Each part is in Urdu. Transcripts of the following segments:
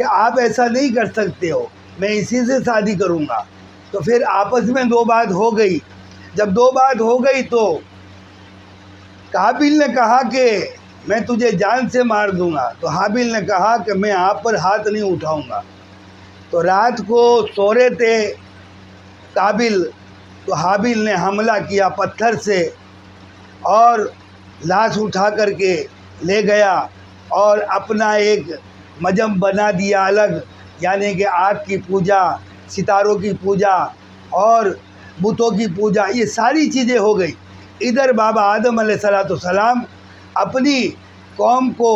کہ آپ ایسا نہیں کر سکتے ہو، میں اسی سے شادی کروں گا۔ تو پھر آپس میں دو بات ہو گئی۔ جب دو بات ہو گئی تو قابیل نے کہا کہ میں تجھے جان سے مار دوں گا، تو حابیل نے کہا کہ میں آپ پر ہاتھ نہیں اٹھاؤں گا۔ تو رات کو سو رہے تھے قابیل، تو حابیل نے حملہ کیا پتھر سے اور لاش اٹھا کر کے لے گیا اور اپنا ایک مجم بنا دیا الگ، یعنی کہ آگ کی پوجا، ستاروں کی پوجا اور بتوں کی پوجا، یہ ساری چیزیں ہو گئی۔ ادھر بابا آدم علیہ السلام اپنی قوم کو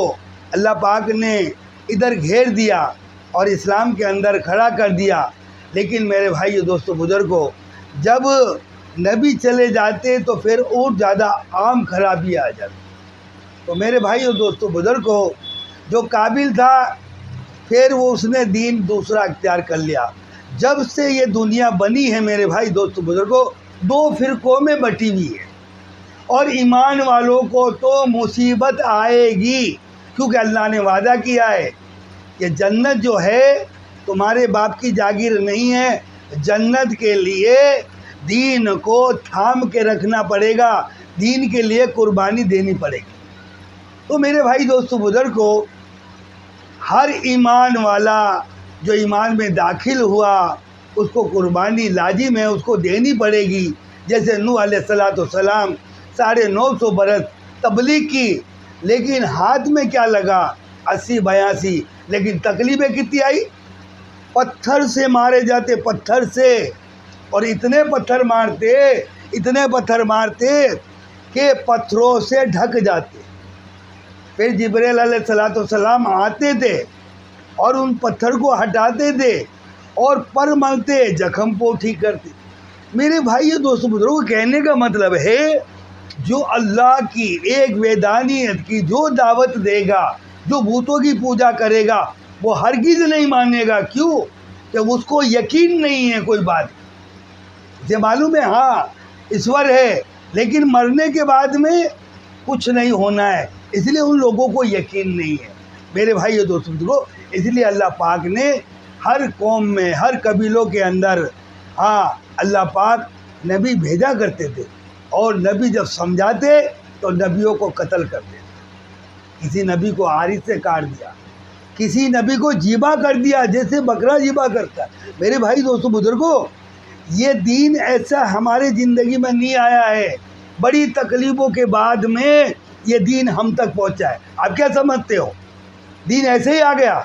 اللہ پاک نے ادھر گھیر دیا اور اسلام کے اندر کھڑا کر دیا۔ لیکن میرے بھائی دوستو بزرگوں، جب نبی چلے جاتے تو پھر اور زیادہ عام خرابی آ جاتی۔ تو میرے بھائی دوستو بزرگوں، جو قابل تھا پھر وہ اس نے دین دوسرا اختیار کر لیا۔ جب سے یہ دنیا بنی ہے میرے بھائی دوستو بزرگوں، دو فرقوں میں بٹی ہوئی ہے، اور ایمان والوں کو تو مصیبت آئے گی، کیونکہ اللہ نے وعدہ کیا ہے کہ جنت جو ہے تمہارے باپ کی جاگیر نہیں ہے، جنت کے لیے دین کو تھام کے رکھنا پڑے گا، دین کے لیے قربانی دینی پڑے گی۔ تو میرے بھائی دوستو بزرگوں، ہر ایمان والا جو ایمان میں داخل ہوا اس کو قربانی لازم ہے، اس کو دینی پڑے گی۔ جیسے نوح علیہ السلام 950 برس تبلیغ کی، لیکن ہاتھ میں کیا لگا؟ 80-82، لیکن تکلیفیں کتنی آئی؟ پتھر سے مارے جاتے، پتھر سے، اور اتنے پتھر مارتے کہ پتھروں سے ڈھک جاتے۔ پھر جبرائیل علیہ السلام آتے تھے اور ان پتھر کو ہٹاتے تھے اور پر ملتے، زخم کو ٹھیک کرتے۔ میرے بھائی دوستو بزرگوں، کہنے کا مطلب ہے جو اللہ کی ایک وحدانیت کی جو دعوت دے گا، جو بتوں کی پوجا کرے گا، وہ ہرگز نہیں مانے گا۔ کیوں؟ کہ اس کو یقین نہیں ہے کوئی بات۔ اسے معلوم ہے ہاں ایشور ہے، لیکن مرنے کے بعد میں کچھ نہیں ہونا ہے، اس لیے ان لوگوں کو یقین نہیں ہے۔ میرے بھائی دوستو بزرگوں، اس لیے اللہ پاک نے ہر قوم میں، ہر قبیلوں کے اندر اللہ پاک نبی بھیجا کرتے تھے، اور نبی جب سمجھاتے تو نبیوں کو قتل کر دیتے۔ کسی نبی کو عارض سے کاٹ دیا، کسی نبی کو ذبح کر دیا، جیسے بکرا ذبح کرتا ہے۔ میرے بھائی دوستو بزرگوں، یہ دین ایسا ہمارے زندگی میں نہیں آیا ہے، بڑی تکلیفوں کے بعد میں یہ دین ہم تک پہنچا ہے۔ آپ کیا سمجھتے ہو؟ دین ایسے ہی آ گیا؟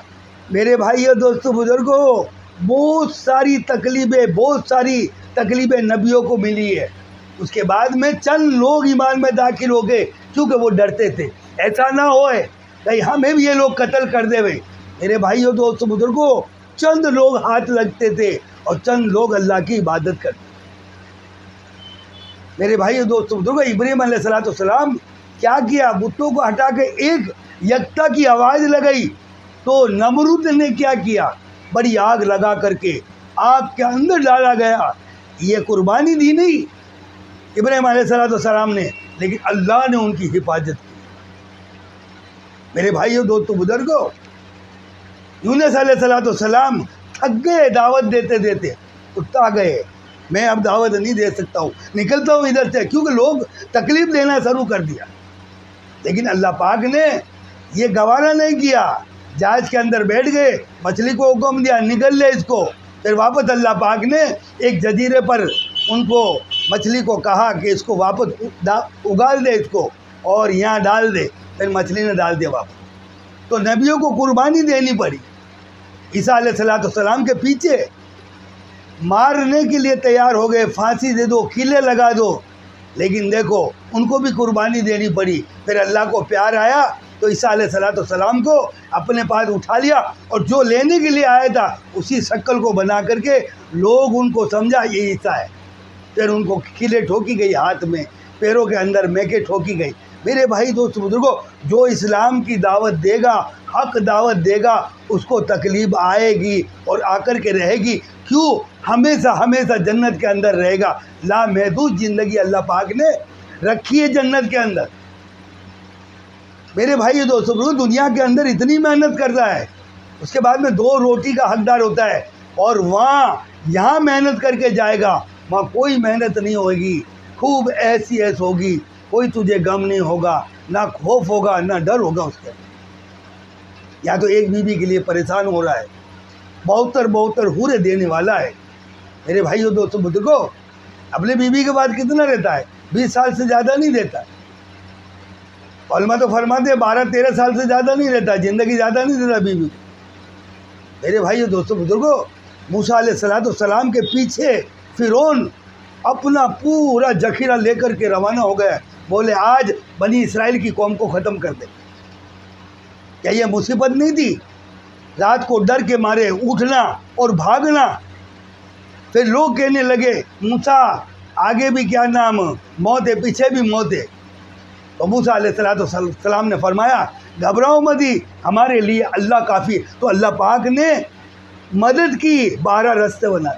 میرے بھائی اور دوستو بزرگوں، بہت ساری تکلیفیں نبیوں کو ملی ہے، اس کے بعد میں چند لوگ ایمان میں داخل ہو گئے، کیونکہ وہ ڈرتے تھے ایسا نہ ہوئے کہ ہمیں بھی یہ لوگ قتل کر دے۔ میرے بھائی اور دوستو بزرگوں، چند لوگ ہاتھ لگتے تھے اور چند لوگ اللہ کی عبادت کرتے۔ میرے بھائی اور دوستو بزرگوں، ابراہیم علیہ السلام کیا کیا؟ بتوں کو ہٹا کے ایک یکتا کی آواز لگائی، تو نمرود نے کیا کیا؟ بڑی آگ لگا کر کے آگ کے اندر ڈالا گیا۔ یہ قربانی دی نہیں ابراہیم علیہ السلام نے، لیکن اللہ نے ان کی حفاظت کی۔ میرے بھائیو دوستو بزرگوں، یونس علیہ السلام تھک گئے دعوت دیتے دیتے، اکتا گئے، میں اب دعوت نہیں دے سکتا ہوں، نکلتا ہوں ادھر سے، کیونکہ لوگ تکلیف دینا شروع کر دیا۔ لیکن اللہ پاک نے یہ گوارا نہیں کیا، جہاز کے اندر بیٹھ گئے، مچھلی کو حکم دیا نگل لے اس کو۔ پھر واپس اللہ پاک نے ایک جزیرے پر ان کو مچھلی کو کہا کہ اس کو واپس اگال دے اس کو اور یہاں ڈال دے، پھر مچھلی نے ڈال دیا واپس۔ تو نبیوں کو قربانی دینی پڑی۔ عیسیٰ علیہ السلام کے پیچھے مارنے کے لیے تیار ہو گئے، پھانسی دے دو، کیلیں لگا دو، لیکن دیکھو ان کو بھی قربانی دینی پڑی۔ پھر اللہ کو پیار آیا تو عیسیٰ علیہ السلام کو اپنے پاس اٹھا لیا، اور جو لینے کے لیے آیا تھا اسی شکل کو بنا کر کے لوگ ان کو سمجھا یہ عیسیٰ ہے۔ پھر ان کو کیلیں ٹھوکی گئی، ہاتھ میں، پیروں کے اندر میکے ٹھوکی گئی۔ میرے بھائی دوست بزرگوں، جو اسلام کی دعوت دے گا، حق دعوت دے گا، اس کو تکلیف آئے گی اور آ کر کے رہے گی۔ کیوں؟ ہمیشہ جنت کے اندر رہے گا۔ لامحدود زندگی اللہ پاک نے رکھی ہے جنت کے اندر۔ میرے بھائی دوستو، دنیا کے اندر اتنی محنت کر رہا ہے، اس کے بعد میں 2 روٹی کا حقدار ہوتا ہے، اور یہاں محنت کر کے جائے گا، وہاں کوئی محنت نہیں ہوگی، خوب ایسی ہوگی، کوئی تجھے غم نہیں ہوگا، نہ خوف ہوگا، نہ ڈر ہوگا اس کے۔ یا تو ایک بیوی کے لیے پریشان ہو رہا ہے، 72 حوریں دینے والا ہے۔ میرے بھائیو دوستو بزرگو، اپنے بیوی کے بعد کتنا رہتا ہے؟ 20 سال سے زیادہ نہیں رہتا۔ علماء تو فرماتے ہیں 12-13 سال سے زیادہ نہیں رہتا، زندگی زیادہ نہیں دیتا بیوی کو۔ میرے بھائیو دوستو بزرگو، موسیٰ علیہ السلام کے پیچھے فرعون اپنا پورا ذخیرہ لے کر کے روانہ ہو گیا، بولے آج بنی اسرائیل کی قوم کو ختم کر دے۔ کیا یہ مصیبت نہیں تھی؟ رات کو ڈر کے مارے اٹھنا اور بھاگنا۔ پھر لوگ کہنے لگے موسیٰ آگے بھی کیا نام موت ہے، پیچھے بھی موت ہے۔ تو موسیٰ علیہ السلام نے فرمایا گھبراؤ مت، ہمارے لیے اللہ کافی ہے۔ تو اللہ پاک نے مدد کی، 12 رستے بنائے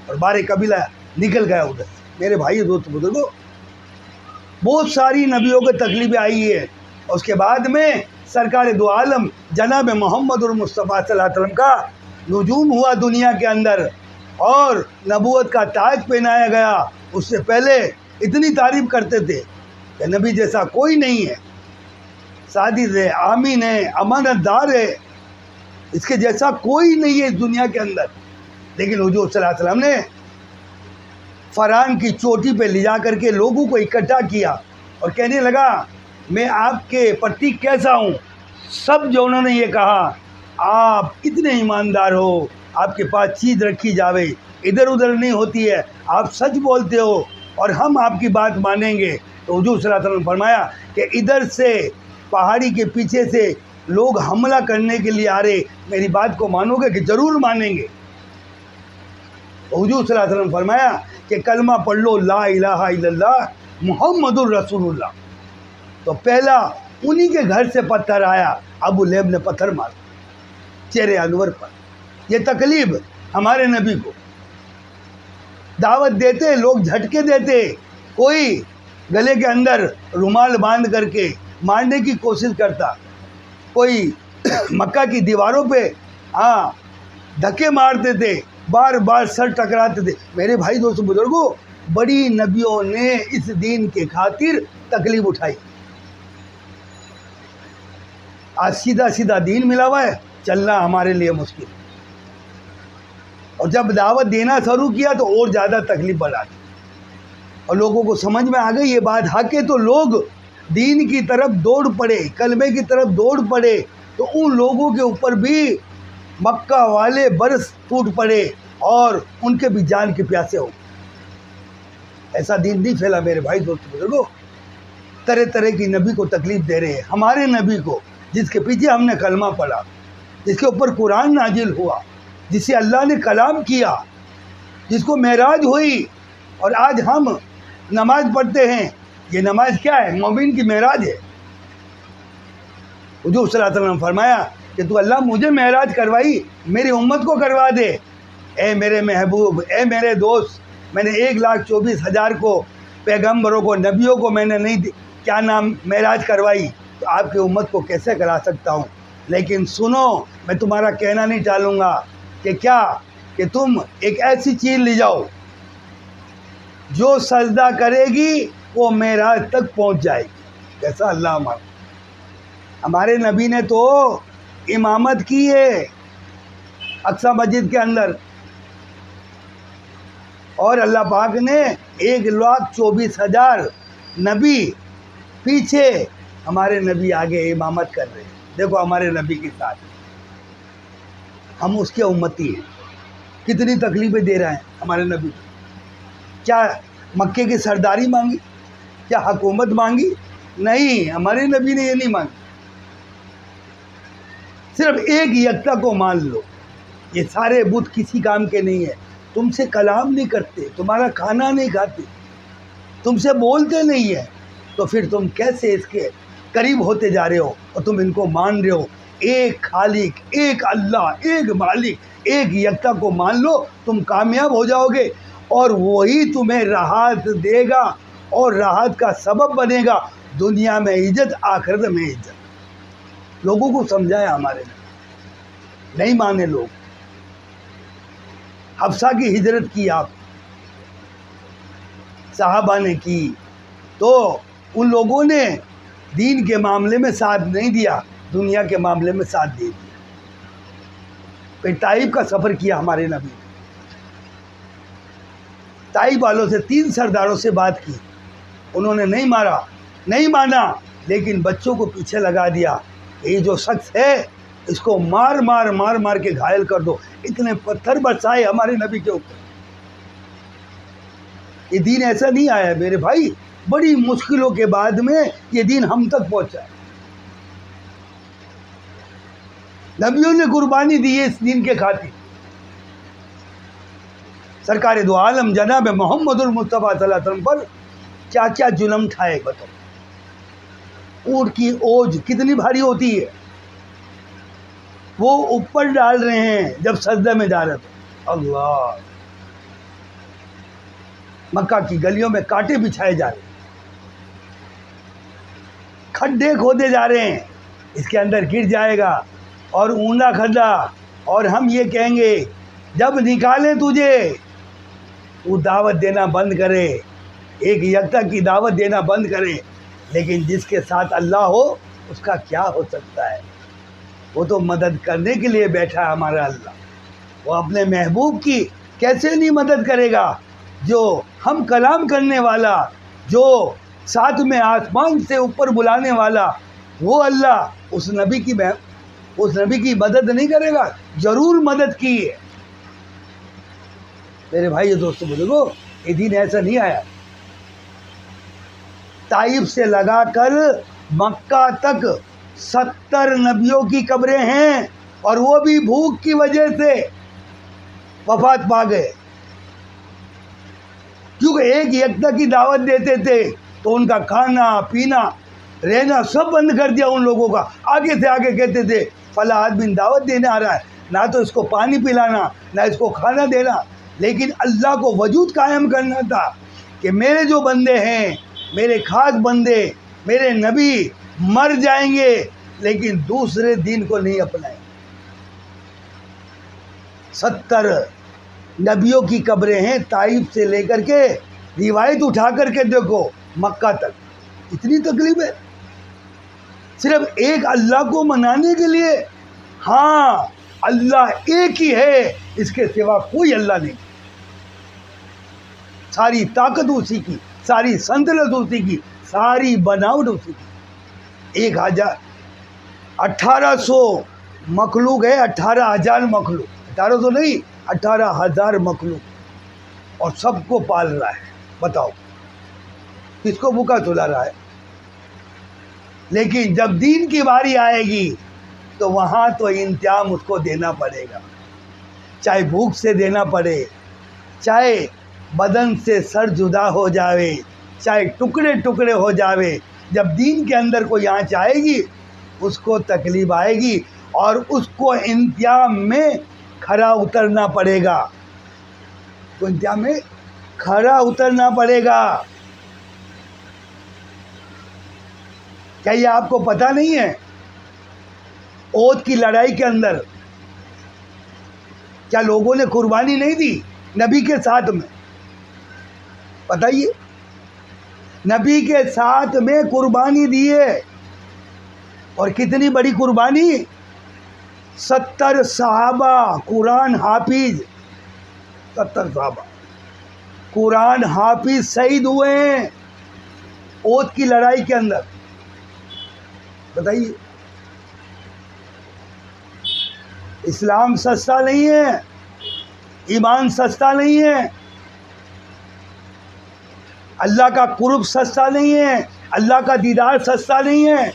اور 12 قبیلہ نکل گیا ادھر۔ میرے بھائی دوست بزرگوں، بہت ساری نبیوں کو تکلیفیں آئی ہے، اس کے بعد میں سرکار دو عالم جناب محمد المصطفیٰ صلی اللہ علیہ وسلم کا نجوم ہوا دنیا کے اندر، اور نبوت کا تاج پہنایا گیا۔ اس سے پہلے اتنی تعریف کرتے تھے کہ نبی جیسا کوئی نہیں ہے، صادق ہے، آمین ہے، امانت دار ہے، اس کے جیسا کوئی نہیں ہے اس دنیا کے اندر۔ لیکن حضور صلی اللہ علیہ وسلم نے فرعون کی چوٹی پہ لے جا کر کے لوگوں کو اکٹھا کیا اور کہنے لگا میں آپ کے پرتی کیسا ہوں؟ سب جو انہوں نے یہ کہا آپ اتنے ایماندار ہو، آپ کے پاس چیز رکھی جاوے ادھر ادھر نہیں ہوتی ہے، آپ سچ بولتے ہو اور ہم آپ کی بات مانیں گے۔ تو حضور صلی اللہ علیہ وسلم نے فرمایا کہ ادھر سے پہاڑی کے پیچھے سے لوگ حملہ کرنے کے لیے آ رہے، میری بات کو مانو گے؟ کہ ضرور مانیں گے۔ تو حضور صلی اللہ علیہ وسلم نے فرمایا کہ کلمہ پڑھ لو لا الہ الا اللہ محمد الرسول اللہ۔ تو پہلا انہی کے گھر سے پتھر آیا، ابو لہب نے پتھر مارا چہرے انور پر۔ یہ تکلیف ہمارے نبی کو دعوت دیتے، لوگ جھٹکے دیتے، کوئی گلے کے اندر رومال باندھ کر کے مارنے کی کوشش کرتا، کوئی مکہ کی دیواروں پہ دھکے مارتے تھے، بار بار سر ٹکراتے تھے۔ میرے بھائی دوستو بزرگوں، بڑی نبیوں نے اس دین کے خاطر تکلیف اٹھائی۔ آج سیدھا سیدھا دین ملا ہوا ہے، چلنا ہمارے لیے مشکل، اور جب دعوت دینا شروع کیا تو اور زیادہ تکلیف بڑھا دی، اور لوگوں کو سمجھ میں آ گئی یہ بات حق ہے، تو لوگ دین کی طرف دوڑ پڑے، کلمے کی طرف دوڑ پڑے۔ تو ان لوگوں کے اوپر بھی مکہ والے برس ٹوٹ پڑے اور ان کے بھی جان کے پیاسے ہو۔ ایسا دین نہیں پھیلا میرے بھائی دوست بزرگوں۔ طرح طرح کی نبی کو تکلیف دے رہے ہیں، ہمارے نبی کو جس کے پیچھے ہم نے کلمہ پڑھا، جس کے اوپر قرآن نازل ہوا، جسے اللہ نے کلام کیا، جس کو معراج ہوئی، اور آج ہم نماز پڑھتے ہیں۔ یہ نماز کیا ہے؟ مومن کی معراج ہے۔ حضور صلی اللہ علیہ وسلم نے فرمایا کہ تو اللہ مجھے معراج کروائی، میری امت کو کروا دے۔ اے میرے محبوب، اے میرے دوست، میں نے 1,24,000 کو پیغمبروں کو، نبیوں کو میں نے نہیں کیا نام معراج کروائی، تو آپ کی امت کو کیسے کرا سکتا ہوں؟ لیکن سنو، میں تمہارا کہنا نہیں ٹالوں گا کہ کیا کہ تم ایک ایسی چیز لے جاؤ جو سجدہ کرے گی وہ معراج تک پہنچ جائے گی۔ کیسا اللہ ہمارے نبی نے تو امامت کی ہے اقصی مسجد کے اندر، اور اللہ پاک نے 1,24,000 نبی پیچھے، ہمارے نبی آگے امامت کر رہے ہیں۔ دیکھو ہمارے نبی کے ساتھ ہم اس کے امتی ہیں، کتنی تکلیفیں دے رہے ہیں ہمارے نبی۔ کیا مکے کی سرداری مانگی؟ کیا حکومت مانگی؟ نہیں، ہمارے نبی نے یہ نہیں مانگی۔ صرف ایک یکتا کو مان لو، یہ سارے بت کسی کام کے نہیں ہیں۔ تم سے کلام نہیں کرتے، تمہارا کھانا نہیں کھاتے، تم سے بولتے نہیں ہیں، تو پھر تم کیسے اس کے قریب ہوتے جا رہے ہو اور تم ان کو مان رہے ہو؟ ایک خالق، ایک اللہ، ایک مالک، ایک یکتا کو مان لو، تم کامیاب ہو جاؤ گے، اور وہی تمہیں راحت دے گا اور راحت کا سبب بنے گا، دنیا میں عزت، آخرت میں عزت۔ لوگوں کو سمجھایا ہمارے نے، نہیں مانے لوگ. حفصہ کی ہجرت کی آپ صحابہ نے کی تو ان لوگوں نے دین کے معاملے میں ساتھ نہیں دیا, دنیا کے معاملے میں ساتھ دے دیا. پھر طائف کا سفر کیا ہمارے نبی نے, طائف والوں سے 3 سرداروں سے بات کی, انہوں نے نہیں مارا, نہیں مانا, لیکن بچوں کو پیچھے لگا دیا. یہ جو شخص ہے اس کو مار مار مار مار کے گھائل کر دو. اتنے پتھر برسائے ہمارے نبی کے اوپر. یہ دین ایسا نہیں آیا میرے بھائی, بڑی مشکلوں کے بعد میں یہ دین ہم تک پہنچا ہے. نبیوں نے قربانی دی ہے اس دین کے خاطر. سرکار دو عالم جناب محمد المصطفیٰ صلی اللہ علیہ وسلم پر کیا کیا ظلم ٹھائے بتاؤ. اونٹ کی اوج کتنی بھاری ہوتی ہے, وہ اوپر ڈال رہے ہیں جب سجدے میں جا رہے تھے. اللہ, مکہ کی گلیوں میں کانٹے بچھائے جا رہے ہیں, کھڈے کھودے جا رہے ہیں, اس کے اندر گر جائے گا اور اوندا کھڈا, اور ہم یہ کہیں گے جب نکالیں تجھے تو دعوت دینا بند کرے, ایک یکتا کی دعوت دینا بند کرے. لیکن جس کے ساتھ اللہ ہو اس کا کیا ہو سکتا ہے, وہ تو مدد کرنے کے لیے بیٹھا ہے ہمارا اللہ. وہ اپنے محبوب کی کیسے نہیں مدد کرے گا, جو ہم کلام کرنے والا, جو ساتھ میں آسمان سے اوپر بلانے والا, وہ اللہ اس نبی کی مدد نہیں کرے گا؟ ضرور مدد کی ہے. میرے بھائی دوستو بزرگو, یہ دین ایسا نہیں آیا. طائف سے لگا کر مکہ تک 70 نبیوں کی قبریں ہیں, اور وہ بھی بھوک کی وجہ سے وفات پا گئے. کیونکہ ایک یکتا کی دعوت دیتے تھے تو ان کا کھانا پینا رہنا سب بند کر دیا ان لوگوں کا. آگے سے آگے کہتے تھے فلاں آدمی دعوت دینے آ رہا ہے, نہ تو اس کو پانی پلانا نہ اس کو کھانا دینا, لیکن اللہ کو وجود قائم کرنا تھا کہ میرے جو بندے ہیں, میرے خاص بندے, میرے نبی مر جائیں گے لیکن دوسرے دین کو نہیں اپنائیں. 70 نبیوں کی قبریں ہیں طائف سے لے کر کے, روایت اٹھا کر کے دیکھو مکہ تک. اتنی تکلیف ہے صرف ایک اللہ کو منانے کے لیے. ہاں اللہ ایک ہی ہے, اس کے سوا کوئی اللہ نہیں. ساری طاقت اسی کی, ساری سنطلت اسی کی, ساری بناوٹ اسی کی. 1800 مخلوق ہے, 18,000 مخلوق, 1800 نہیں 18,000 مخلوق, اور سب کو پال رہا ہے. بتاؤ کس کو بھوکا سلا رہا ہے؟ لیکن جب دین کی باری آئے گی تو وہاں تو انتظام اس کو دینا پڑے گا, چاہے بھوک سے دینا پڑے, چاہے بدن سے سر جدا ہو جاوے, چاہے ٹکڑے ٹکڑے ہو جاوے. جب دین کے اندر کوئی آنچ آئے گی اس کو تکلیف آئے گی, اور اس کو انتظام میں کھڑا اترنا پڑے گا. تو انتظام میں کھڑا اترنا پڑے گا. کیا یہ آپ کو پتہ نہیں ہے؟ احد کی لڑائی کے اندر کیا لوگوں نے قربانی نہیں دی نبی کے ساتھ میں؟ بتائیے, نبی کے ساتھ میں قربانی دی ہے, اور کتنی بڑی قربانی. 70 صحابہ قرآن حافظ, 70 صحابہ قرآن حافظ شہید ہوئے ہیں احد کی لڑائی کے اندر. بتائیے, اسلام سستا نہیں ہے, ایمان سستا نہیں ہے, اللہ کا قرب سستا نہیں ہے, اللہ کا دیدار سستا نہیں ہے.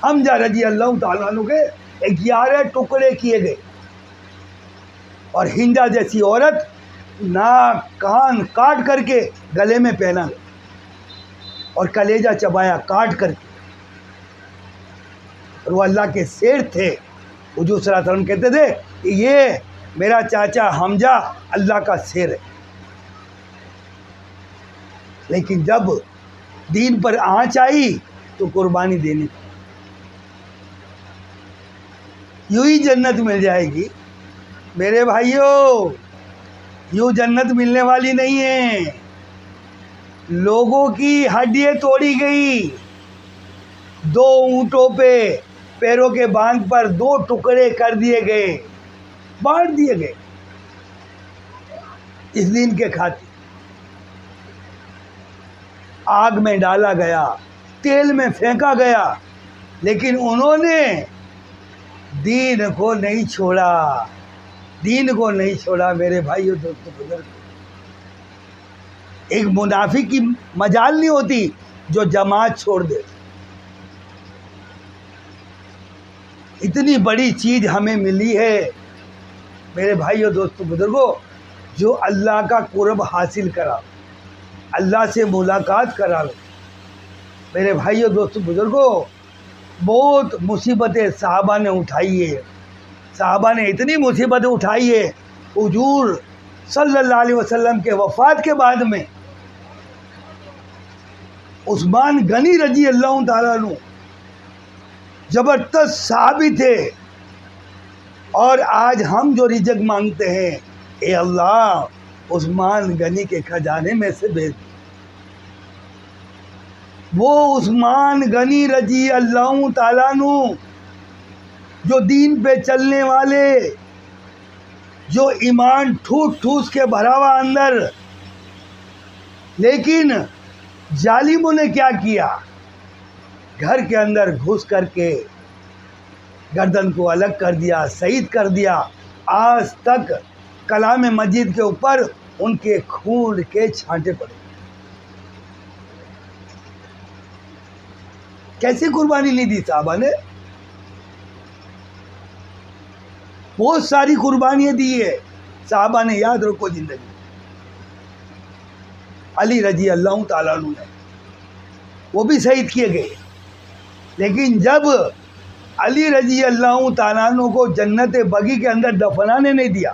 حمزہ رضی اللہ تعالیٰ عنہ کے 11 ٹکڑے کیے گئے, اور ہندا جیسی عورت ناک کان کاٹ کر کے گلے میں پہنا, اور کلیجہ چبایا کاٹ کر کے. اور وہ اللہ کے شیر تھے. حضور صلی اللہ علیہ وسلم کہتے تھے کہ یہ میرا چاچا حمزہ اللہ کا شیر ہے. لیکن جب دین پر آنچ آئی تو قربانی دینی. یوں ہی جنت مل جائے گی میرے بھائیوں، یوں جنت ملنے والی نہیں ہے. لوگوں کی ہڈیاں توڑی گئی، 2 اونٹوں پہ پیروں کے باندھ پر 2 ٹکڑے کر دیے گئے، بانٹ دیے گئے اس دین کے خاطر. آگ میں ڈالا گیا، تیل میں پھینکا گیا، لیکن انہوں نے دین کو نہیں چھوڑا، دین کو نہیں چھوڑا میرے بھائیو دوستو بزرگ. ایک منافق کی مجال نہیں ہوتی جو جماعت چھوڑ دے. اتنی بڑی چیز ہمیں ملی ہے میرے بھائیو دوستو بزرگوں، جو اللہ کا قرب حاصل کرا، اللہ سے ملاقات کرا. میرے بھائیو دوستو بزرگوں، بہت مصیبتیں صحابہ نے اٹھائی ہے. صحابہ نے اتنی مصیبتیں اٹھائی ہے، حضور صلی اللہ علیہ وسلم کے وفات کے بعد میں عثمان غنی رضی اللہ تعالیٰ عنہ زبردست صحابی تھے، اور آج ہم جو رزق مانگتے ہیں، اے اللہ عثمان غنی کے خزانے میں سے بھیج. وہ عثمان غنی رضی اللہ تعالیٰ عنہ جو دین پہ چلنے والے، جو ایمان ٹھوس ٹھوس کے بھرا ہوا اندر، لیکن ظالموں نے کیا کیا، گھر کے اندر گھس کر کے گردن کو الگ کر دیا، شہید کر دیا. آج تک کلام مجید کے اوپر ان کے خون کے چھانٹے پڑے. کیسی قربانی نہیں دی صحابہ نے؟ بہت ساری قربانیاں دی ہے صحابہ نے، یاد رکھو زندگی. علی رضی اللہ تعالیٰ عنہ نے، وہ بھی شہید کیے گئے، لیکن جب علی رضی اللہ تعالیٰ عنہ کو جنت بقیع کے اندر دفنانے نہیں دیا،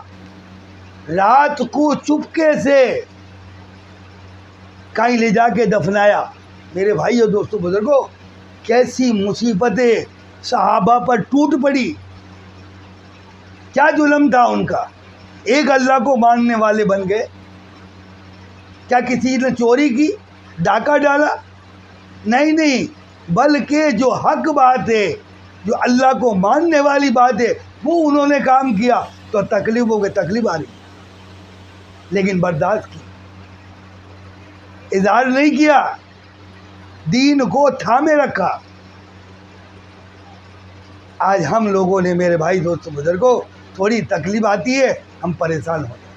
رات کو چپکے سے کہیں لے جا کے دفنایا. میرے بھائیو دوستو بزرگوں، کیسی مصیبتیں صحابہ پر ٹوٹ پڑی، کیا ظلم تھا ان کا. ایک اللہ کو ماننے والے بن گئے. کیا کسی نے چوری کی، ڈاکہ ڈالا؟ نہیں، بلکہ جو حق بات ہے، جو اللہ کو ماننے والی بات ہے، وہ انہوں نے کام کیا تو تکلیفوں کے تکلیف آ رہی، لیکن برداشت کی، اظہار نہیں کیا، دین کو تھامے رکھا. آج ہم لوگوں نے میرے بھائی دوستو بزرگوں، تھوڑی تکلیف آتی ہے ہم پریشان ہو جائیں.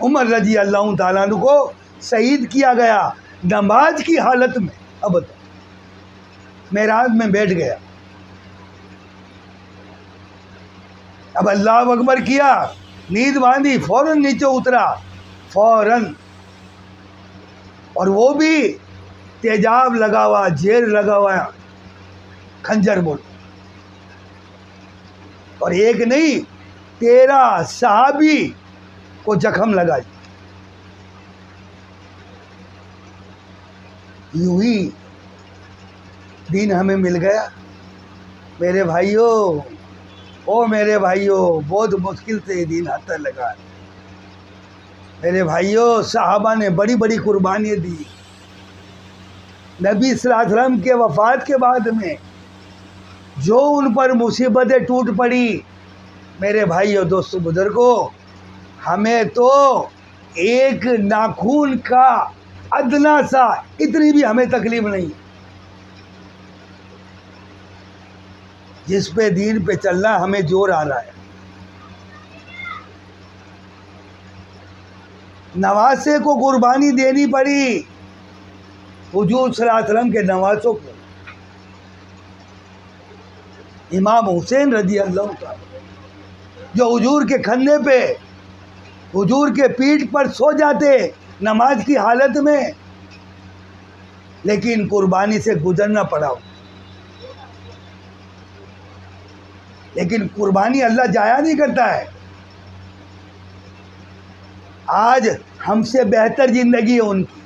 عمر رضی اللہ تعالیٰ عنہ کو شہید کیا گیا نماز کی حالت میں. اب معراج میں بیٹھ گیا، اب اللہ اکبر کیا، نیند باندھی، فوراً نیچے اترا، فوراً. اور وہ بھی تیجاب لگا ہوا، زیر لگا ہوا، خنجر بول. اور ایک نہیں 13 صحابی کو زخم لگا. یوں ہی دین ہمیں مل گیا میرے بھائیوں. او میرے بھائیوں، بہت مشکل سے یہ دین ہاتھ لگا. میرے بھائیوں، صحابہ نے بڑی بڑی قربانیاں دی. نبی صلی اللہ علیہ وسلم کے وفات کے بعد میں جو ان پر مصیبتیں ٹوٹ پڑی، میرے بھائیوں دوستو بزرگوں، ہمیں تو ایک ناخون کا ادنا سا اتنی بھی ہمیں تکلیف نہیں. جس پہ دین پہ چلنا ہمیں زور آ رہا ہے. نواسے کو قربانی دینی پڑی، حضور صلی اللہ علیہ وسلم کے نواسوں کو. امام حسین رضی اللہ تعالیٰ جو حضور کے کھندے پہ، حضور کے پیٹھ پر سو جاتے نماز کی حالت میں، لیکن قربانی سے گزرنا پڑا. لیکن قربانی اللہ ضائع نہیں کرتا ہے. آج ہم سے بہتر زندگی ہے ان کی،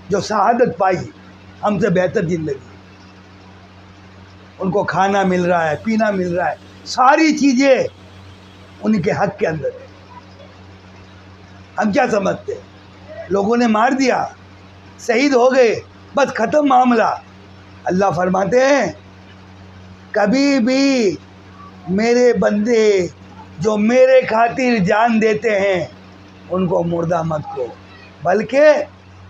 جو شہادت پائی، ہم سے بہتر زندگی. ان کو کھانا مل رہا ہے، پینا مل رہا ہے، ساری چیزیں ان کے حق کے اندر ہے۔ ہم کیا سمجھتے ہیں؟ لوگوں نے مار دیا، شہید ہو گئے، بس ختم معاملہ۔ اللہ فرماتے ہیں کبھی بھی میرے بندے جو میرے خاطر جان دیتے ہیں ان کو مردہ مت کو، بلکہ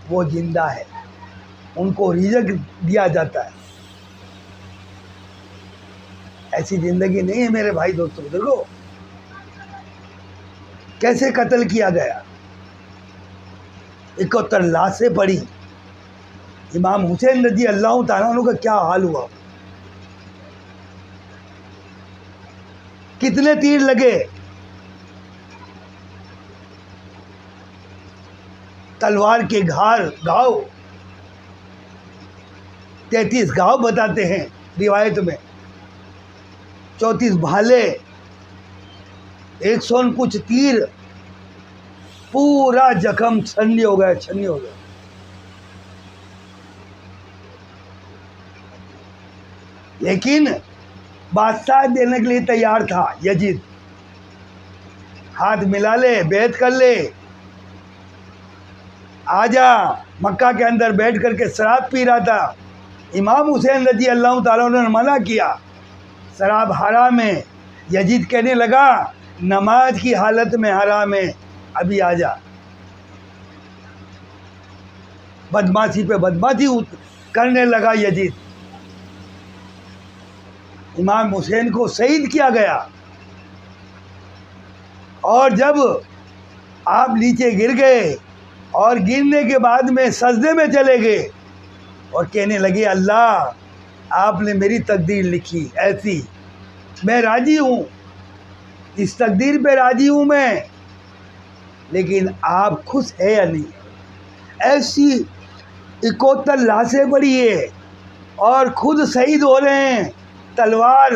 وہ زندہ ہے، ان کو رزق دیا جاتا ہے۔ ایسی زندگی نہیں ہے میرے بھائی دوستوں، دیکھو کیسے قتل کیا گیا، 71 لاشیں پڑی۔ امام حسین رضی اللہ تعالیٰ عنہ کا کیا حال ہوا، کتنے تیر لگے، تلوار کے گھاؤ 33 گھاؤ بتاتے ہیں روایت میں، 34 بھالے، 100 کچھ تیر، پورا زخم چھنی ہو گیا۔ لیکن بادشاہ دینے کے لیے تیار تھا یزید، ہاتھ ملا لے، بیعت کر لے، آجا۔ مکہ کے اندر بیٹھ کر کے شراب پی رہا تھا، امام حسین رضی اللہ تعالیٰ عنہ نے منع کیا، شراب حرام ہے۔ یزید کہنے لگا نماز کی حالت میں حرام ہے، ابھی آجا۔ بدماشی پہ بدماشی کرنے لگا یزید، امام حسین کو شہید کیا گیا۔ اور جب آپ نیچے گر گئے اور گرنے کے بعد میں سجدے میں چلے گئے اور کہنے لگے اللہ آپ نے میری تقدیر لکھی ایسی، میں راضی ہوں، اس تقدیر پہ راضی ہوں میں، لیکن آپ خوش ہے یا نہیں؟ ایسی 71 لاشیں پڑی ہے اور خود شہید ہو رہے ہیں، تلوار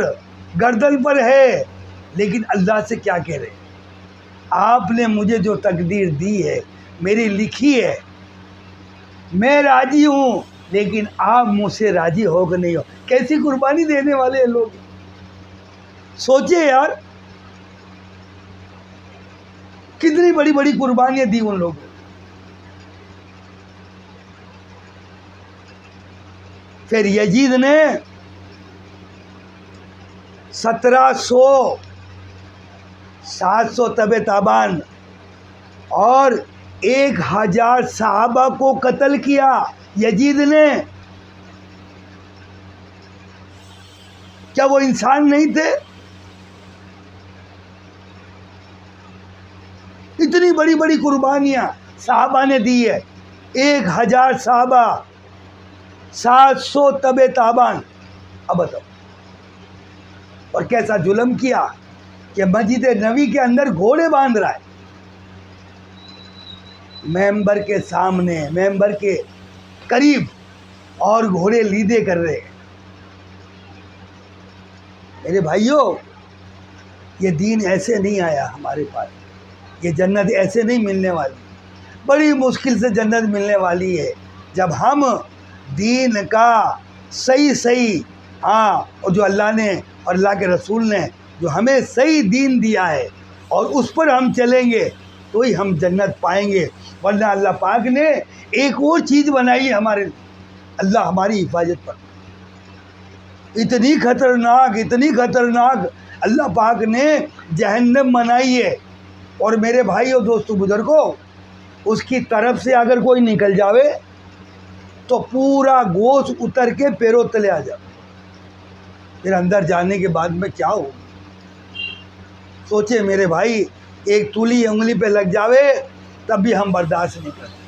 گردن پر ہے، لیکن اللہ سے کیا کہہ رہے ہیں؟ آپ نے مجھے جو تقدیر دی ہے، میری لکھی ہے، میں راضی ہوں، لیکن آپ مجھ سے راضی ہو کہ نہیں ہو؟ کیسی قربانی دینے والے ہیں لوگ، سوچے یار، کتنی بڑی بڑی قربانیاں دی ان لوگوں۔ پھر یزید نے 700 تبع تابان اور 1000 صحابہ کو قتل کیا یزید نے۔ کیا وہ انسان نہیں تھے؟ اتنی بڑی بڑی قربانیاں صحابہ نے دی ہے، 1000 صحابہ، 700 تبع تابان۔ اب بتاؤ، اور کیسا ظلم کیا کہ مسجد نبی کے اندر گھوڑے باندھ رہا ہے، ممبر کے سامنے، ممبر کے قریب، اور گھوڑے لیدے کر رہے ہیں۔ میرے بھائیوں، یہ دین ایسے نہیں آیا ہمارے پاس، یہ جنت ایسے نہیں ملنے والی، بڑی مشکل سے جنت ملنے والی ہے جب ہم دین کا صحیح اور جو اللہ نے اور اللہ کے رسول نے جو ہمیں صحیح دین دیا ہے اور اس پر ہم چلیں گے تو ہی ہم جنت پائیں گے، ورنہ اللہ پاک نے ایک اور چیز بنائی ہے ہمارے، اللہ ہماری حفاظت پر، اتنی خطرناک اللہ پاک نے جہنم بنائی ہے۔ اور میرے بھائی اور دوستو بزرگوں، اس کی طرف سے اگر کوئی نکل جاوے تو پورا گوشت اتر کے پیروں تلے آ جائے، پھر اندر جانے کے بعد میں کیا ہو؟ سوچے میرے بھائی، ایک تولی انگلی پہ لگ جاوے تب بھی ہم برداشت نہیں کرتے،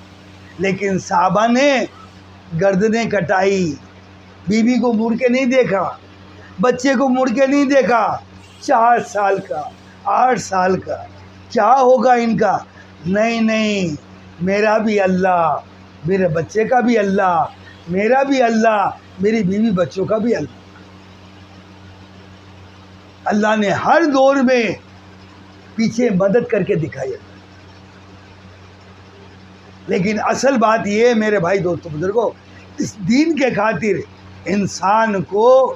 لیکن صحابہ نے گردنیں کٹائی، بیوی کو مڑ کے نہیں دیکھا، بچے کو مڑ کے نہیں دیکھا، 4 سال کا 8 سال کا، کیا ہوگا ان کا؟ نہیں، میرا بھی اللہ، میرے بچے کا بھی اللہ، میرا بھی اللہ، میری بیوی بچوں کا بھی اللہ۔ اللہ نے ہر دور میں پیچھے مدد کر کے دکھائی، لیکن اصل بات یہ ہے میرے بھائی دوستو بزرگوں، اس دین کے خاطر انسان کو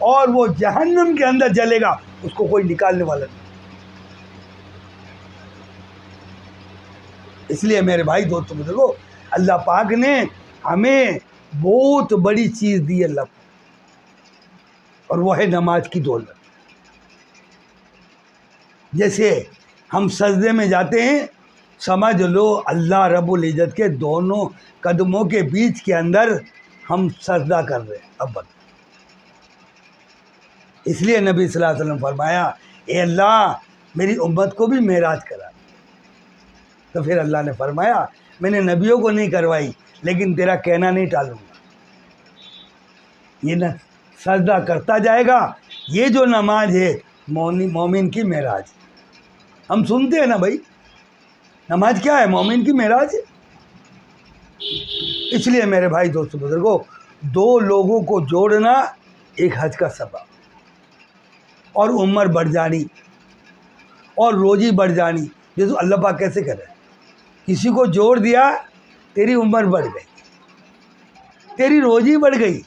اور وہ جہنم کے اندر جلے گا، اس کو کوئی نکالنے والا نہیں۔ اس لیے میرے بھائی دوستوں بزرگو، اللہ پاک نے ہمیں بہت بڑی چیز دی اللہ پاک، اور وہ ہے نماز کی دولت۔ جیسے ہم سجدے میں جاتے ہیں، سمجھ لو اللہ رب العزت کے دونوں قدموں کے بیچ کے اندر ہم سجدہ کر رہے ہیں۔ اب بتا، اس لیے نبی صلی اللہ علیہ وسلم فرمایا، اے اللہ میری امت کو بھی معراج کرا۔ تو پھر اللہ نے فرمایا، میں نے نبیوں کو نہیں کروائی، لیکن تیرا کہنا نہیں ٹالوں گا۔ یہ نہ سجدہ کرتا جائے گا، یہ جو نماز ہے مومن کی معراج۔ ہم سنتے ہیں نا بھائی، نماز کیا ہے؟ مومن کی معراج ہے۔ اس لیے میرے بھائی دوستو بزرگو، دو لوگوں کو جوڑنا ایک حج کا سبب، اور عمر بڑھ جانی اور روزی بڑھ جانی۔ جیسے اللہ پاک کیسے کرے، کسی کو جوڑ دیا، تیری عمر بڑھ گئی، تیری روزی بڑھ گئی،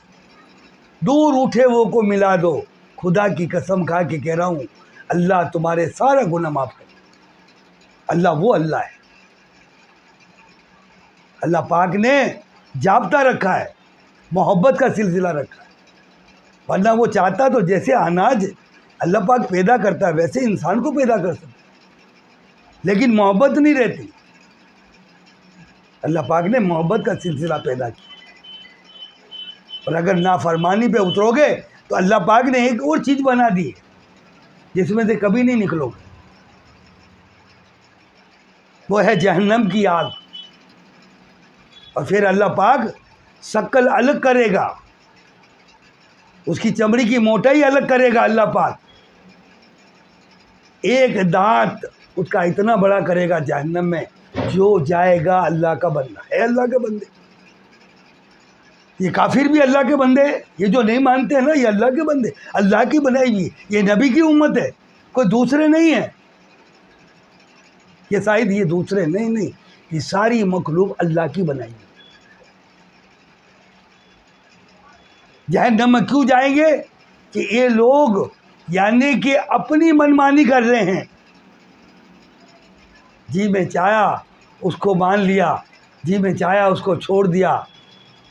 دور اٹھے وہ کو ملا دو۔ خدا کی قسم کھا کے کہہ رہا ہوں، اللہ تمہارے سارا گناہ معاف کرے۔ اللہ وہ اللہ ہے، اللہ پاک نے ضابطہ رکھا ہے، محبت کا سلسلہ رکھا ہے، ورنہ وہ چاہتا تو جیسے اناج اللہ پاک پیدا کرتا ہے ویسے انسان کو پیدا کر سکتا، لیکن محبت نہیں رہتی۔ اللہ پاک نے محبت کا سلسلہ پیدا کیا، اور اگر نافرمانی پہ اترو گے تو اللہ پاک نے ایک اور چیز بنا دی ہے جس میں سے کبھی نہیں نکلو گے، وہ ہے جہنم کی آگ۔ اور پھر اللہ پاک شکل الگ کرے گا، اس کی چمڑی کی موٹائی الگ کرے گا اللہ پاک، ایک دانت اس کا اتنا بڑا کرے گا جہنم میں، جو جائے گا اللہ کا بندہ ہے، اللہ کے بندے۔ یہ کافر بھی اللہ کے بندے ہیں، یہ جو نہیں مانتے ہیں نا، یہ اللہ کے بندے، اللہ کی بنائی ہوئی، یہ نبی کی امت ہے، کوئی دوسرے نہیں ہے، یہ شاید یہ دوسرے نہیں، یہ ساری مخلوق اللہ کی بنائی ہوئی۔ جہنم میں کیوں جائیں گے؟ کہ یہ لوگ یعنی کہ اپنی منمانی کر رہے ہیں، جی میں چاہا اس کو مان لیا، جی میں چاہا اس کو چھوڑ دیا۔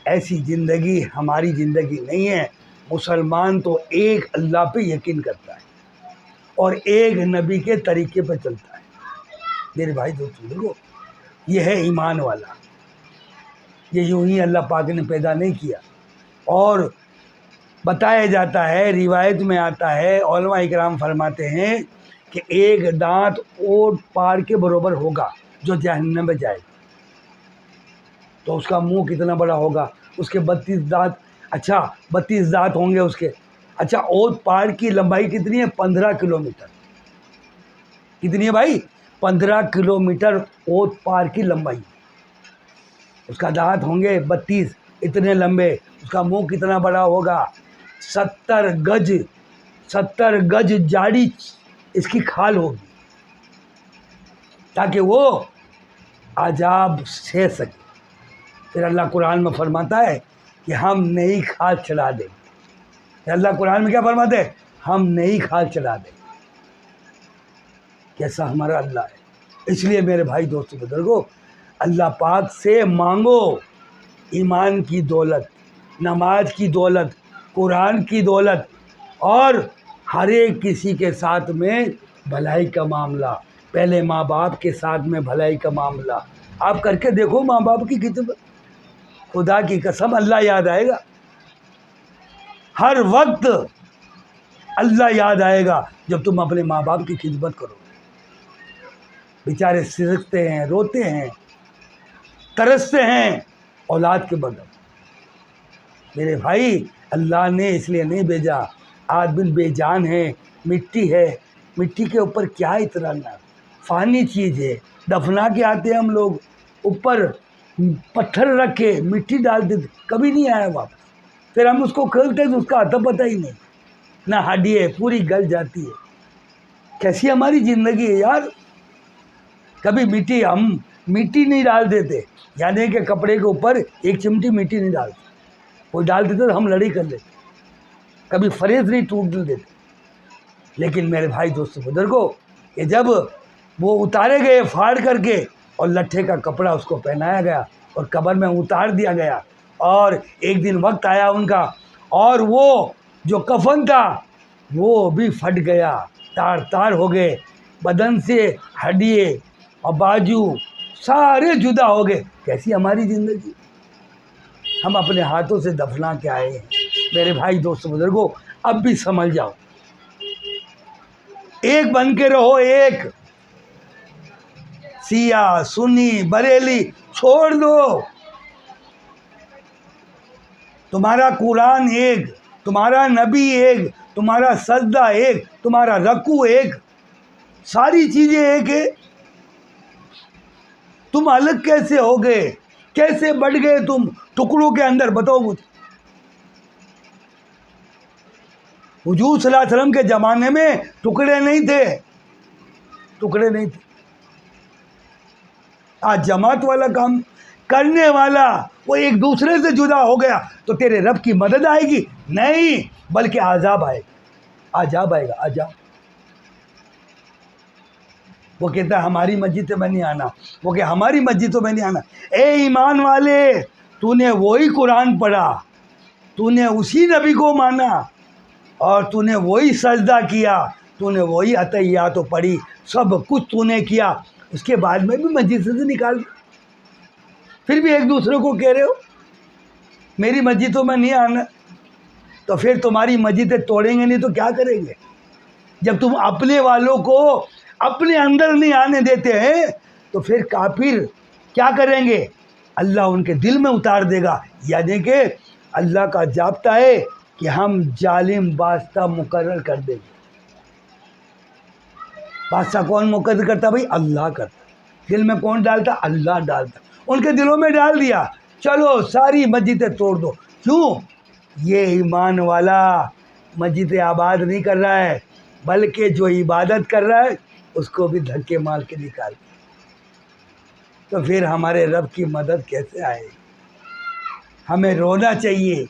ایسی زندگی ہماری زندگی نہیں ہے۔ مسلمان تو ایک اللہ پہ یقین کرتا ہے اور ایک نبی کے طریقے پہ چلتا ہے۔ میرے بھائی دوستو دیکھو، یہ ہے ایمان والا، یہ یوں ہی اللہ پاک نے پیدا نہیں کیا۔ اور بتایا جاتا ہے، روایت میں آتا ہے، علماء اکرام فرماتے ہیں کہ ایک دانت اوٹ پار کے برابر ہوگا جو جہنم میں جائے گا، تو اس کا منہ کتنا بڑا ہوگا، اس کے 32 دانت، اچھا 32 دانت ہوں گے اس کے۔ اچھا اوٹ پار کی لمبائی کتنی ہے؟ 15 کلومیٹر۔ کتنی ہے بھائی؟ 15 کلومیٹر اوٹ پار کی لمبائی۔ اس کا دانت ہوں گے 32، اتنے لمبے، اس کا منہ کتنا بڑا ہوگا؟ 70 گج جاڑی اس کی کھال ہوگی، تاکہ وہ عذاب سہ سکے۔ پھر اللہ قرآن میں فرماتا ہے کہ ہم نئی کھال چلا دیں گے۔ اللہ قرآن میں کیا فرماتے ہیں؟ ہم نئی کھال چلا دیں گے۔ کیسا ہمارا اللہ ہے۔ اس لیے میرے بھائی دوستو بزرگو، اللہ پاک سے مانگو ایمان کی دولت، نماز کی دولت، قرآن کی دولت، اور ہر ایک کسی کے ساتھ میں بھلائی کا معاملہ، پہلے ماں باپ کے ساتھ میں بھلائی کا معاملہ آپ کر کے دیکھو، ماں باپ کی خدمت، خدا کی قسم اللہ یاد آئے گا، ہر وقت اللہ یاد آئے گا جب تم اپنے ماں باپ کی خدمت کرو۔ بیچارے سرکتے ہیں، روتے ہیں، ترستے ہیں اولاد کے بغیر۔ میرے بھائی، اللہ نے اس لیے نہیں بھیجا، آدمی بے جان ہے، مٹی ہے، مٹی کے اوپر کیا اترانا، فانی چیز ہے، دفنا کے آتے ہیں ہم لوگ، اوپر پتھر رکھ کے مٹی ڈال دیتے، کبھی نہیں آیا واپس، پھر ہم اس کو کھولتے تو اس کا اتا پتہ ہی نہیں، نہ ہڈی ہے، پوری گل جاتی ہے۔ کیسی ہماری زندگی ہے یار، کبھی ہم مٹی نہیں ڈال دیتے، یعنی کہ کپڑے کے اوپر ایک چمٹی مٹی نہیں ڈالتے، وہ ڈال دیتے تو ہم لڑائی کر لیتے، کبھی فریض نہیں ٹوٹنے دیتے. لیکن میرے بھائی دوستو بزرگوں، کہ جب وہ اتارے گئے پھاڑ کر کے اور لٹھے کا کپڑا اس کو پہنایا گیا اور قبر میں اتار دیا گیا، اور ایک دن وقت آیا ان کا اور وہ جو کفن تھا وہ بھی پھٹ گیا، تار تار ہو گئے، بدن سے ہڈیے اور بازو سارے جدا ہو گئے. کیسی ہماری زندگی، ہم اپنے ہاتھوں سے دفنا کے آئے ہیں. میرے بھائی دوستو بزرگوں، اب بھی سمجھ جاؤ، ایک بن کے رہو. ایک سیاہ سنی بریلی چھوڑ دو. تمہارا قرآن ایک، تمہارا نبی ایک، تمہارا سجدہ ایک، تمہارا رکوع ایک، ساری چیزیں ایک ہے. تم الگ کیسے ہو گئے؟ کیسے بٹ گئے تم ٹکڑوں کے اندر؟ بتاؤ مجھے. حضور صلی اللہ علیہ وسلم کے زمانے میں ٹکڑے نہیں تھے، ٹکڑے نہیں تھے. آج جماعت والا کام کرنے والا وہ ایک دوسرے سے جدا ہو گیا تو تیرے رب کی مدد آئے گی؟ نہیں، بلکہ عذاب آئے گا. عذاب آئے گا، عذاب. وہ کہتا ہے ہماری مسجد میں نہیں آنا، وہ کہ ہماری مسجدوں میں نہیں آنا. اے ایمان والے، تو نے وہی قرآن پڑھا، تو نے اسی نبی کو مانا، اور تو نے وہی سجدہ کیا، تو نے وہی عطیات پڑھی، سب کچھ تو نے کیا. اس کے بعد میں بھی مسجد سے نکال دیا. پھر بھی ایک دوسرے کو کہہ رہے ہو میری مسجدوں میں نہیں آنا. تو پھر تمہاری مسجدیں توڑیں گے نہیں تو کیا کریں گے؟ جب تم اپنے والوں کو اپنے اندر نہیں آنے دیتے ہیں تو پھر کافر کیا کریں گے؟ اللہ ان کے دل میں اتار دے گا. یعنی کہ اللہ کا ضابطہ ہے کہ ہم ظالم بادشاہ مقرر کر دیں گے. بادشاہ کون مقرر کرتا؟ بھائی اللہ کرتا. دل میں کون ڈالتا؟ اللہ ڈالتا. ان کے دلوں میں ڈال دیا، چلو ساری مسجدیں توڑ دو. کیوں؟ یہ ایمان والا مسجد آباد نہیں کر رہا ہے، بلکہ جو عبادت کر رہا ہے اس کو بھی دھکے مار کے نکال. تو پھر ہمارے رب کی مدد کیسے آئے؟ ہمیں رونا چاہیے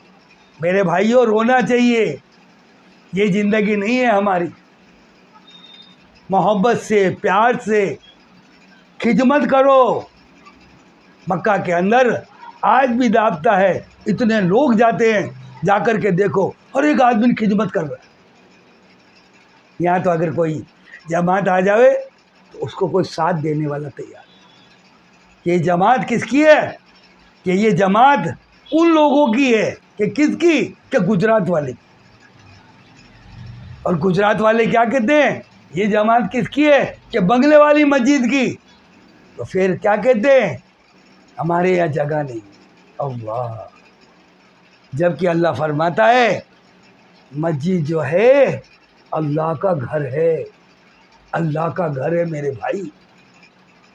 میرے بھائیوں، رونا چاہیے. یہ زندگی نہیں ہے ہماری. محبت سے، پیار سے خدمت کرو. مکہ کے اندر آج بھی ضابطہ ہے، اتنے لوگ جاتے ہیں، جا کر کے دیکھو اور ایک آدمی خدمت کر رہا ہے. یہاں تو اگر کوئی جماعت آ جاوے تو اس کو کوئی ساتھ دینے والا تیار. یہ جماعت کس کی ہے؟ کہ یہ جماعت ان لوگوں کی ہے. کہ کس کی؟ کہ گجرات والے کی. اور گجرات والے کیا کہتے ہیں؟ یہ جماعت کس کی ہے؟ کہ بنگلے والی مسجد کی. تو پھر کیا کہتے ہیں؟ ہمارے یہاں جگہ نہیں. اللہ، جبکہ اللہ فرماتا ہے مسجد جو ہے اللہ کا گھر ہے. اللہ کا گھر ہے میرے بھائی.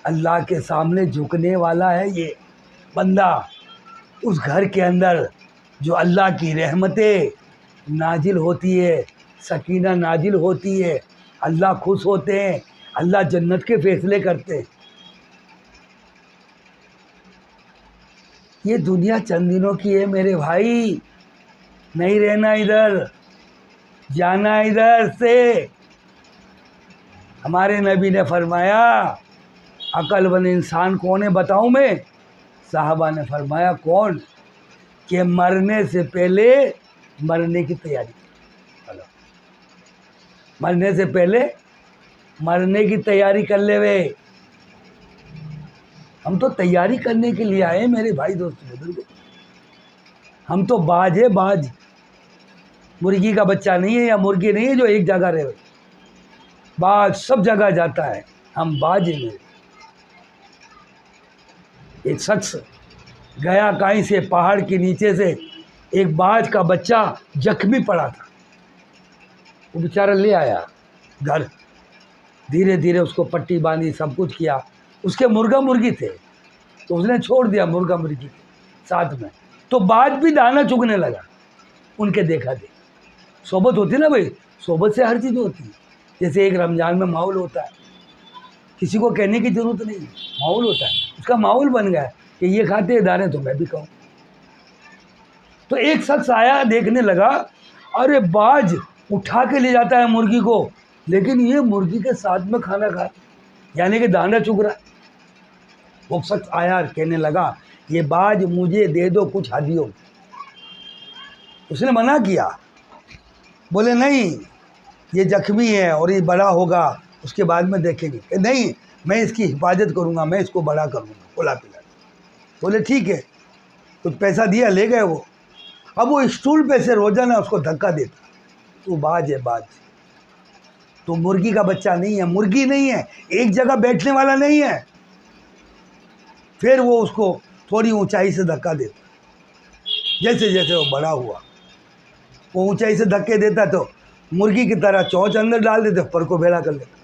اللہ کے سامنے جھکنے والا ہے یہ بندہ. اس گھر کے اندر جو اللہ کی رحمتیں نازل ہوتی ہے، سکینہ نازل ہوتی ہے، اللہ خوش ہوتے ہیں، اللہ جنت کے فیصلے کرتے ہیں. یہ دنیا چند دنوں کی ہے میرے بھائی. نہیں رہنا ادھر، جانا ادھر سے. ہمارے نبی نے فرمایا عقل مند انسان کون ہے بتاؤں میں؟ صحابہ نے فرمایا کون؟ کہ مرنے سے پہلے مرنے کی تیاری. مرنے سے پہلے مرنے کی تیاری کر لے وے. ہم تو تیاری کرنے کے لیے آئے میرے بھائی دوست بزرگوں. ہم تو باج ہے، باج. مرغی کا بچہ نہیں ہے یا مرغی نہیں ہے جو ایک جگہ رہے. باج سب جگہ جاتا ہے، ہم باج ہیں. ایک شخص گیا کہیں سے پہاڑ کے نیچے سے، ایک باج کا بچہ زخمی پڑا تھا. وہ بیچارہ لے آیا گھر، دھیرے دھیرے اس کو پٹی باندھی، سب کچھ کیا. اس کے مرغا مرغی تھے تو اس نے چھوڑ دیا مرغا مرغی کے ساتھ میں. تو باج بھی دانا چگنے لگا ان کے دیکھا دیکھ. صحبت ہوتی نا بھائی، صحبت سے ہر چیز ہوتی ہے. جیسے ایک رمضان میں ماحول ہوتا ہے، کسی کو کہنے کی ضرورت نہیں، ماحول ہوتا ہے. اس کا ماحول بن گیا کہ یہ کھاتے ہیں دانے تو میں بھی کھاؤں. تو ایک شخص آیا دیکھنے لگا ارے باج اٹھا کے لے جاتا ہے مرغی کو، لیکن یہ مرغی کے ساتھ میں کھانا کھا، یعنی کہ دانا چگ رہا ہے۔ وہ شخص آیا اور کہنے لگا یہ باج مجھے دے دو کچھ ہدیوں۔ اس نے منع کیا، بولے نہیں یہ زخمی ہے اور یہ بڑا ہوگا اس کے بعد میں دیکھیں گے، کہ نہیں میں اس کی حفاظت کروں گا، میں اس کو بڑا کروں گا، کھلا پلا۔ بولے ٹھیک ہے، کچھ پیسہ دیا، لے گئے وہ۔ اب وہ اسٹول پہ سے روزانہ اس کو دھکا دیتا، تو باج ہے باج، تو مرغی کا بچہ نہیں ہے، مرغی نہیں ہے، ایک جگہ بیٹھنے والا نہیں ہے۔ پھر وہ اس کو تھوڑی اونچائی سے دھکا دیتا، جیسے جیسے وہ بڑا ہوا، وہ اونچائی سے دھکے دیتا تو مرغی کی طرح چونچ اندر ڈال دیتے، پر کو بھیڑا کر لیتا۔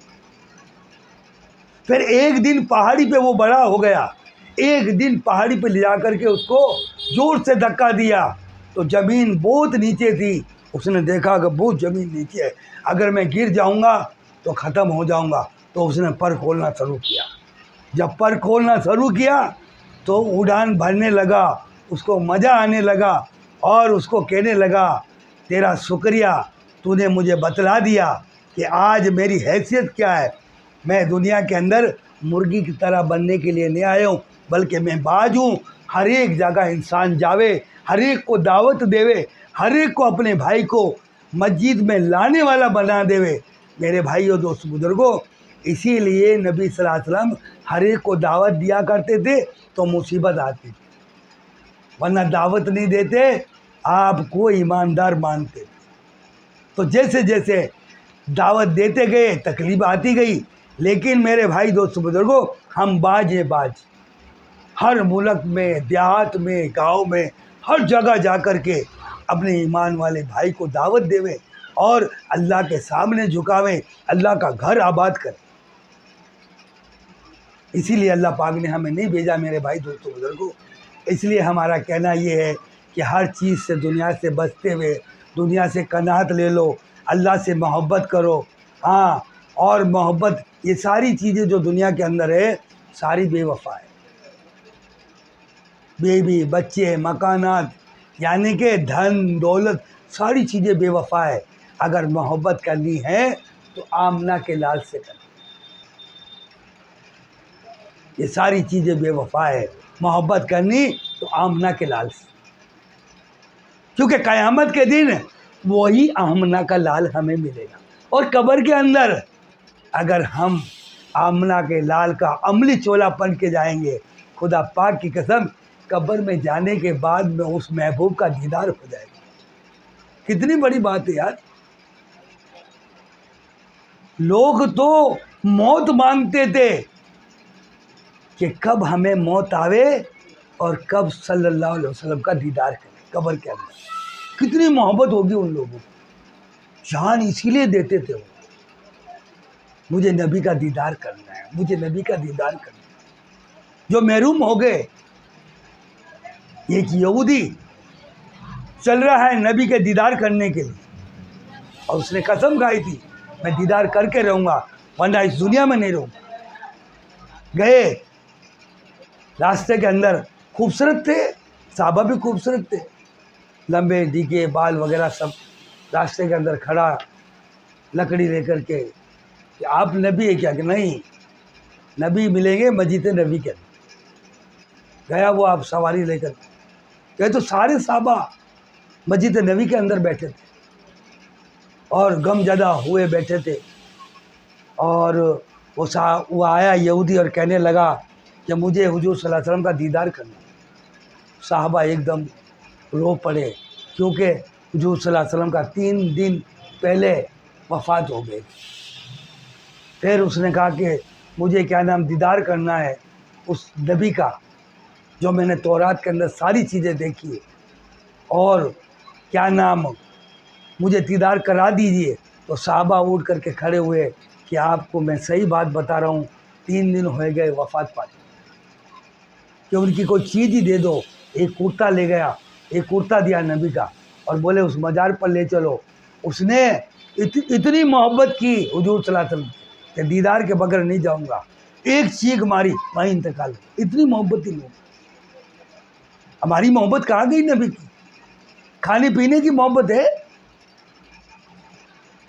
پھر ایک دن پہاڑی پہ وہ بڑا ہو گیا، ایک دن پہاڑی پہ لے جا کر کے اس کو زور سے دھکا دیا تو زمین بہت نیچے تھی۔ اس نے دیکھا کہ بہت زمین نیچے ہے، اگر میں گر جاؤں گا تو ختم ہو جاؤں گا، تو اس نے پر کھولنا شروع کیا۔ جب پر کھولنا شروع کیا تو اڑان بھرنے لگا، اس کو مزہ آنے لگا اور اس کو کہنے لگا تیرا شکریہ، تو نے مجھے بتلا دیا کہ آج میری حیثیت کیا ہے۔ میں دنیا کے اندر مرغی کی طرح بننے کے لیے نہیں آیا ہوں، بلکہ میں باز ہوں۔ ہر ایک جگہ انسان جاوے، ہر ایک کو دعوت دیوے، ہر ایک کو اپنے بھائی کو مسجد میں لانے والا بنا دیوے۔ میرے بھائیو دوست بزرگوں، اسی لیے نبی صلی اللہ علیہ وسلم ہر ایک کو دعوت دیا کرتے تھے تو مصیبت آتی تھی، ورنہ دعوت نہیں دیتے، آپ کو ایماندار مانتے تھے۔ تو جیسے جیسے دعوت دیتے گئے تکلیف آتی گئی، لیکن میرے بھائی دوست بزرگوں، ہم باز ہیں باز۔ ہر ملک میں، دیہات میں، گاؤں میں، ہر جگہ جا کر کے اپنے ایمان والے بھائی کو دعوت دیویں اور اللہ کے سامنے جھکاویں، اللہ کا گھر آباد کریں۔ اسی لیے اللہ پاک نے ہمیں نہیں بھیجا میرے بھائی دوستوں بزرگوں۔ اس لیے ہمارا کہنا یہ ہے کہ ہر چیز سے، دنیا سے بچتے ہوئے، دنیا سے قناعت لے لو، اللہ سے محبت کرو۔ ہاں، اور محبت، یہ ساری چیزیں جو دنیا کے اندر ہے ساری بے وفا ہے۔ بیوی، بچے، مکانات، یعنی کہ دھن دولت، ساری چیزیں بے وفا ہے۔ اگر محبت کرنی ہے تو آمنہ کے لال سے کرنا۔ یہ ساری چیزیں بے وفا ہے، محبت کرنی تو آمنہ کے لال سے، کیونکہ قیامت کے دن وہی آمنہ کا لال ہمیں ملے گا۔ اور قبر کے اندر اگر ہم آمنہ کے لال کا عملی چولا پہن کے جائیں گے، خدا پاک کی قسم، قبر میں جانے کے بعد میں اس محبوب کا دیدار ہو جائے گا۔ کتنی بڑی بات ہے یار۔ لوگ تو موت مانگتے تھے کہ کب ہمیں موت آوے اور کب صلی اللہ علیہ وسلم کا دیدار کریں قبر کے اندر۔ کتنی محبت ہوگی ان لوگوں کو، جان اسی لیے دیتے تھے وہ، مجھے نبی کا دیدار کرنا ہے، مجھے نبی کا دیدار کرنا ہے۔ جو محروم ہو گئے، ایک یہودی چل رہا ہے نبی کے دیدار کرنے کے لیے، اور اس نے قسم کھائی تھی میں دیدار کر کے رہوں گا ورنہ اس دنیا میں نہیں رہوں گا۔ گئے، راستے کے اندر خوبصورت تھے، صحابہ بھی خوبصورت تھے، لمبے ڈیگے بال وغیرہ سب، راستے کے اندر کھڑا لکڑی لے کر کے کہ آپ نبی ہے کیا؟ کہ نہیں، نبی ملیں گے مسجد نبی کے اندر۔ گیا وہ آپ سواری لے کر، کہ تو سارے صحابہ مسجد نبی کے اندر بیٹھے تھے اور غم زدہ ہوئے بیٹھے تھے، اور وہ آیا یہودی اور کہنے لگا کہ مجھے حضور صلی اللہ علیہ وسلم کا دیدار کرنا۔ صحابہ ایک دم رو پڑے، کیونکہ حضور صلی اللہ علیہ وسلم کا 3 دن پہلے وفات ہو گئی۔ پھر اس نے کہا کہ مجھے کیا نام دیدار کرنا ہے اس نبی کا جو میں نے تورات کے اندر ساری چیزیں دیکھی ہے، اور کیا نام مجھے دیدار کرا دیجئے۔ تو صحابہ اٹھ کر کے کھڑے ہوئے کہ آپ کو میں صحیح بات بتا رہا ہوں، 3 دن ہوئے گئے وفات پاتے، کہ ان کی کوئی چیز ہی دے دو۔ ایک کرتا لے گیا، ایک کرتا دیا نبی کا، اور بولے اس مزار پر لے چلو۔ اس نے اتنی محبت کی حضور صلی اللہ علیہ وسلم کہ دیدار کے بغیر نہیں جاؤں گا، ایک چیخ ماری وہیں انتقال۔ اتنی محبت تھی لوگ۔ ہماری محبت کہاں گئی نبی کی؟ کھانے پینے کی محبت ہے،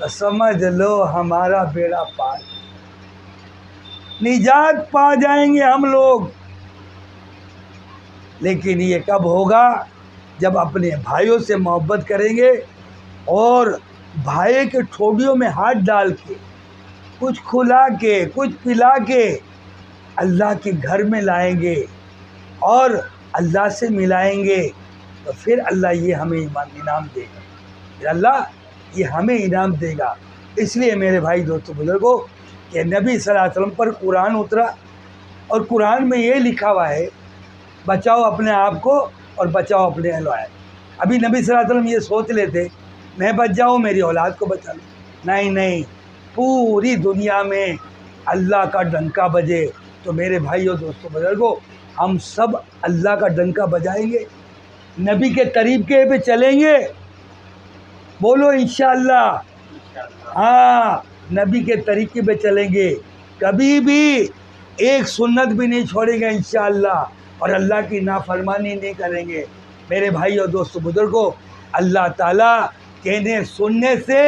تو سمجھ لو ہمارا بیڑا پار، نجات پا جائیں گے ہم لوگ۔ لیکن یہ کب ہوگا؟ جب اپنے بھائیوں سے محبت کریں گے اور بھائی کے ٹھوڑیوں میں ہاتھ ڈال کے، کچھ کھلا کے، کچھ پلا کے اللہ کے گھر میں لائیں گے اور اللہ سے ملائیں گے، تو پھر اللہ یہ ہمیں انعام دے گا، پھر اللہ یہ ہمیں انعام دے گا۔ اس لیے میرے بھائی دوستو بزرگوں کہ نبی صلی اللہ علیہ وسلم پر قرآن اترا، اور قرآن میں یہ لکھا ہوا ہے بچاؤ اپنے آپ کو اور بچاؤ اپنے اہل و عیال۔ ابھی نبی صلی اللہ علیہ وسلم یہ سوچ لیتے میں بچ جاؤں میری اولاد کو بچا لوں، نہیں، پوری دنیا میں اللہ کا ڈنکا بجے تو میرے بھائیوں دوستوں بزرگوں ہم سب اللہ کا ڈنکا بجائیں گے، نبی کے طریقے پہ چلیں گے، بولو انشاءاللہ۔ ہاں، نبی کے طریقے پہ چلیں گے، کبھی بھی ایک سنت بھی نہیں چھوڑیں گے انشاءاللہ، اور اللہ کی نافرمانی نہیں کریں گے۔ میرے بھائی اور دوستو بزرگوں اللہ تعالیٰ کہنے سننے سے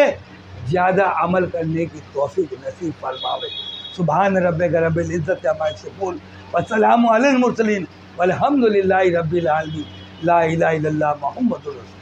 زیادہ عمل کرنے کی توفیق نصیب فرماوے۔ سبحان ربک رب العزت عما یصفون وسلام علی المرسلین والحمد للہ رب العالمین، لا الہ الا اللہ محمد رسول اللہ۔